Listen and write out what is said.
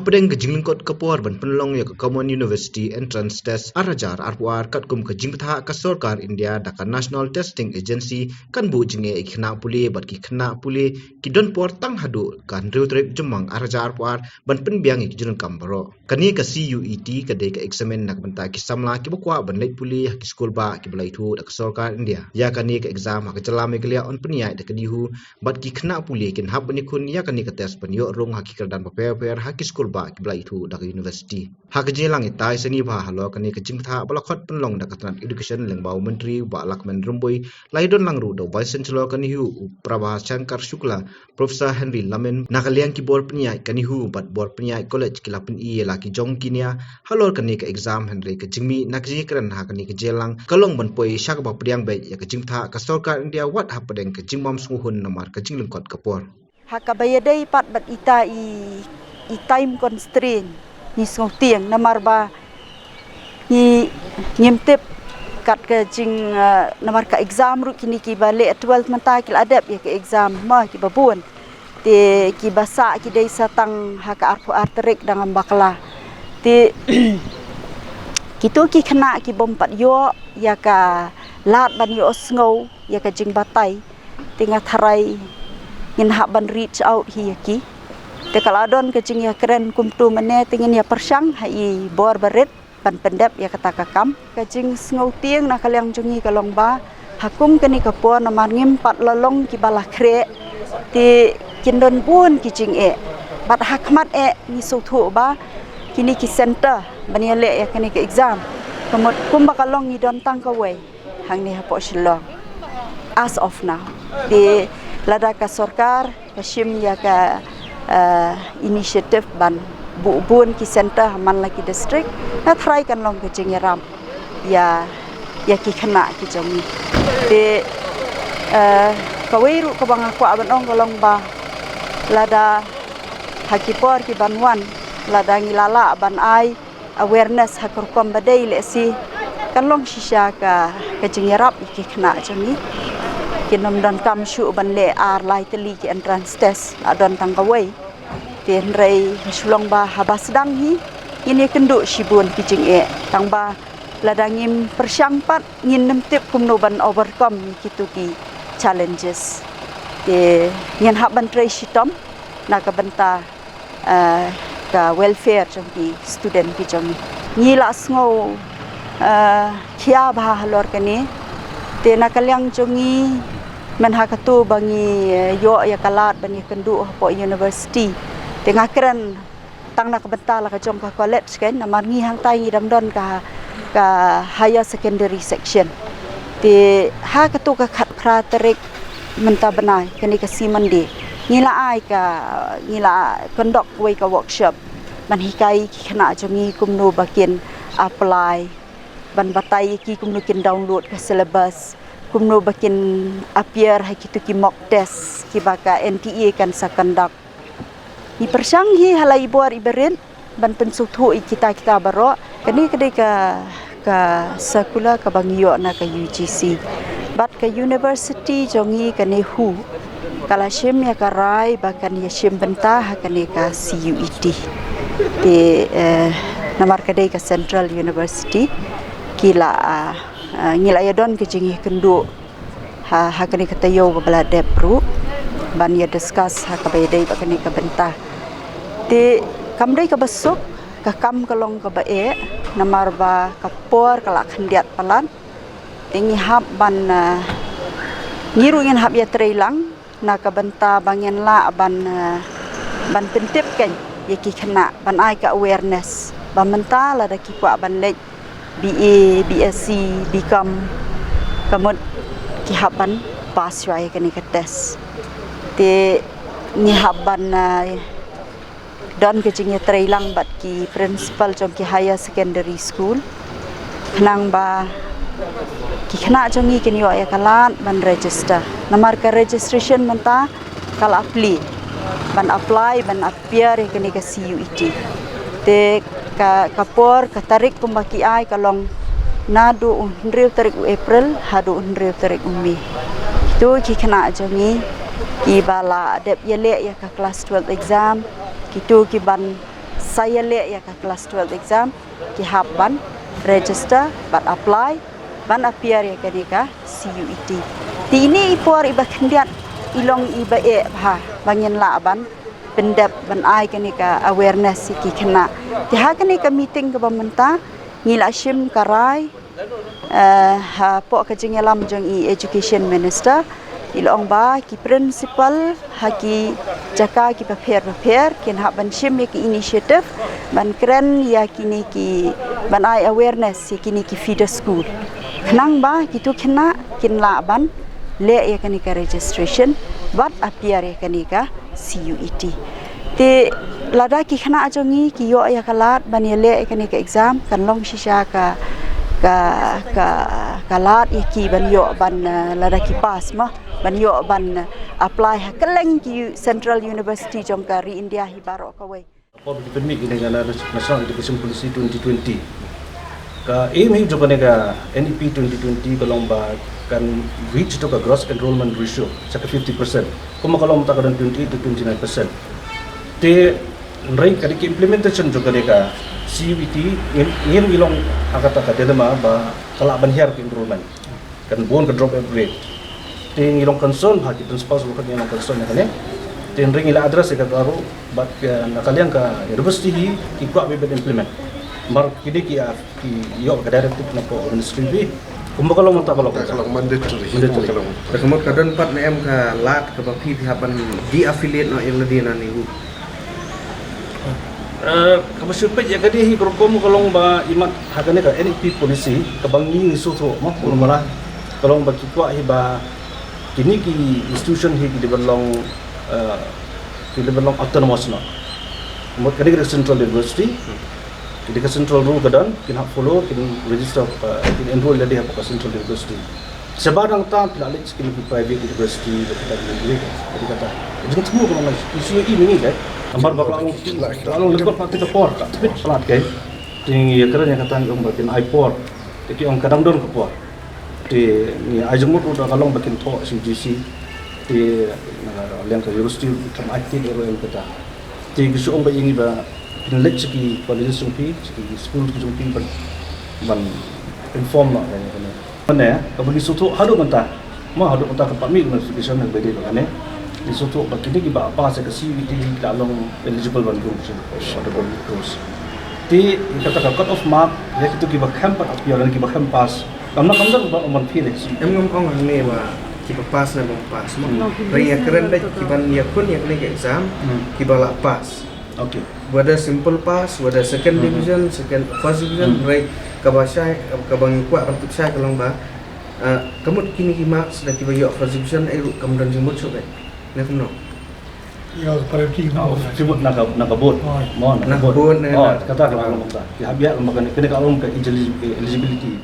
hapdeng ke jinglingkot kapor ban penlong ya ke Common University Entrance Test arajar arpuar kat kum ke jingtha ka Sarkar India daka National Testing Agency kan bu jinge ikhna puli bat ki khna puli ki don por tang hadu kan reutrek jumang arajar arpuar ban penbiang ik jurun kambaro kani ka CUET ka de ka examen nak banta ki samla ki bukwa ban lek puli ki school ba ki belai thu daka Sarkar India ya kani ka exam ha ka chala meglia on penia de kadihu bat ki khna puli kin hab ni kun ya kani ka test penyo rong ha ki kerdan paper ha ki school ba ki belai thu daka university ha ka jelang itai seni ba halo kani ka jingtha balakhot penlong daka tran education lengbau menteri ba lakmen rumboi laidon langru do vice chancellor kani hu prabha shankar shukla professor henry lamen nakaliang ki bor penia kani hu bat bor penia college ki lapin i la ki jong kinia halor kani ka exam henry ka jingmi nakji kran ha kani ka jelang kalong ban poi shak ba priang be ya ka jingtha ka Sarkar India wat ha padeng ka jingmam smuhun namar ka jinglengkot kapor hakabayadai pat bat ita i time constraint ni tiang namar ba ni nyemtep kat ke jing namar ka exam ru kini ki balik 12 menta kil adab ya ke exam ma ki babun te ki basa ki dei satang haka arfu arterik dengan bakla te kitu ki kena ki bom pat yo ya ka lat ban yo sngo ya ka jing batai tinga tharai ngin hak ban reach out hi ki te kaladon ke jing ya keren kumtu mane tingin ya persang hai bor barit ban pendep ya kata kakam ke jing sngo tiang na kalyang jungi kalong ba hakum keni kapor na mangim pat lolong ki bala kre te kindon bun ki jing bat hakmat ni suthu ba kini ki center bani le ya keni ke exam komot kumba kalong ni don tang ka we hang ni hapo shilong as of now di lada ka Sarkar kashim ya ka initiative ban bun ki center man laki district na try kan long ke jing ram ya ki khana ki jami de kawiru ka bang aku aban ong kalong ba lada hakipor ki banwan lada ngilala ban ai awareness hakor kom badai le si kan long shisha ka jing rap ki khana jami kinom dan kam shu ban le ar lai teli ki entrance test adon tang kawai ten rei sulong ba habas dang hi ini kendu shibun ki jing tang ba ladangim persyang pat ngin nemtip kumno ban overcome kitu ki challenges te ngin hak ban trei shitom na ka benta ka welfare jong ki student ki jong ni la sngo khia ba halor kani te na kalyang jongi men hakatu bangi yo ya kalat bangi kendu po university tengah keren tang nak benta la ka jong ka college kan namar ngi hang tai ngi damdon ka higher secondary section te ha katu ka khat khra terik menta benai kani ka simande ngila ai ka ngila kondok we ka workshop man hikai ki khana jongi kumno bakin apply ban batai ki kumno kin download ka syllabus kumno bakin appear hai kitu ki mock test ki baka NTA kan sakandak ni persang hi halai buar iberin ban pensuthu kita baro kani kedai ka sekula ka bangio na ka UGC bat ka university jongi kani hu kala shim ya karai bakan ya shim benta kani ka CUET di namar kedai ka Central University kila ngila ya don ke jingi kendu ha kani katayo ka bala depru ban ya discuss ha ka baydai ba kani ka benta te kamdai ka besok ka kam kalong ka bae namar ba kapor kala khandiat palan tingi hab ban ngiru ngin hab ya treilang na ka benta bangen la ban pentip kan ya ki khana ban ai ka awareness ban menta la da ki kwa ban lek BA, BSc, BCom kamot ki haban pass rai kani ka test te ni haban don ke jing trailang bat ki principal jong ki higher secondary school nang ba ki khana jongi kini wa ya kalat ban register namar ka registration menta kala apply ban appear kini ka CUET te ka kapor ka tarik kumbaki ai kalong nadu unriu tarik April hadu unriu tarik Mei tu ki khana jongi ki bala dep yele ya ka class 12 exam kitu ki ban saya le ya ka class 12 exam ki hab ban register ban apply ban appear ya ka CUET ti ini ipor iba kendiat ilong iba ha bangin la ban pendap ban ai ka awareness ki kena ti ha ka meeting ka bamenta ngila shim karai ha po ka jingelam jang i education minister ilong ba ki principal ha ki jaka ki prepare kin ha ban shim ki initiative ban kren ya kini ki ban ai awareness kini ki feeder school nang ba kitu kena kin la ban le ya ka registration bat appear ya ka CUET ti lada ki khana ajongi ki yo ya kalat ban ya le ka exam kan long shisha ka lat ya ki ban yo ban lada ki pass ma ban yo ban apply ha keleng ki Central University Jongkari India hi baro ka we Pandemic ini adalah National Education Policy 2020. Ka aim hi jobane ka NEP 2020 kalomba kan reach to ka gross enrollment ratio sa 50%. Kuma kalomba ta ka 28 to 29%. Te nrai ka ki implementation jogane ka CUET ngin ilong akata ka dedema ba kala banhiar ki enrollment. Kan bon ka drop rate. Te ilong concern ha ki principal bukan ilong concern kan Then ring ila address ka baru bat nakalian ka university hi ikwa be implement mar kini ki yo ka directive na po ministry bi kumbaga lo monta kalau mandatory rekomot kadon pat na em ka lat ka ba pi haban di affiliate no yang ladina ni hu kamasupet ya kadi hi krokom kalong ba imat hakane ka NEP policy ka bangi isu tho mo kurmala kalong ba kitwa hi ba kini ki institution hi ki belong belong autonomous no mo kadi ka central university kadi ka central rule kadan kin hak follow kin register kin enroll ladi hak ka central university sebadang ta pilalik kin private university kita negeri kadi kata jeng temu ko ngai isu ini kan ambar bakal lalu lekot pati ke por ka tapi salat kai tinggi keranya kata om bakin ipor iki om kadang don ke por di ni ajengmut udah kalong bakin to CGC di yang ke university kam aktif ero yang kata ti gisu om ba ingi ba pinlet segi college sumpi segi school sumpi ban inform no kan mana ya kabagi sutu hadu menta ma hadu menta ka pamil notification nang bede kan ne di sutu ba kini ki ba apa sa ka CUET dalong eligible ban group ada bon course ti kata ka cut off mark ya itu ki ba camp up ya ki ba camp pass kamna kamdang ba on felix em ngom ong ne ba ki ba pass na bang pass mo ring ya keren dai ki ban ya kun ya kene exam ki ba la pass okay whether simple pass whether second division first division ring ka ba syai ka bang kuat untuk syai kalong ba kamut kini ki marks da ki ba yo first division ai kamdan jimut sobe ne kumno ya parati sibut nakabot mo nakabot kata ka kalong ta ki habia makan kene kalong ka eligibility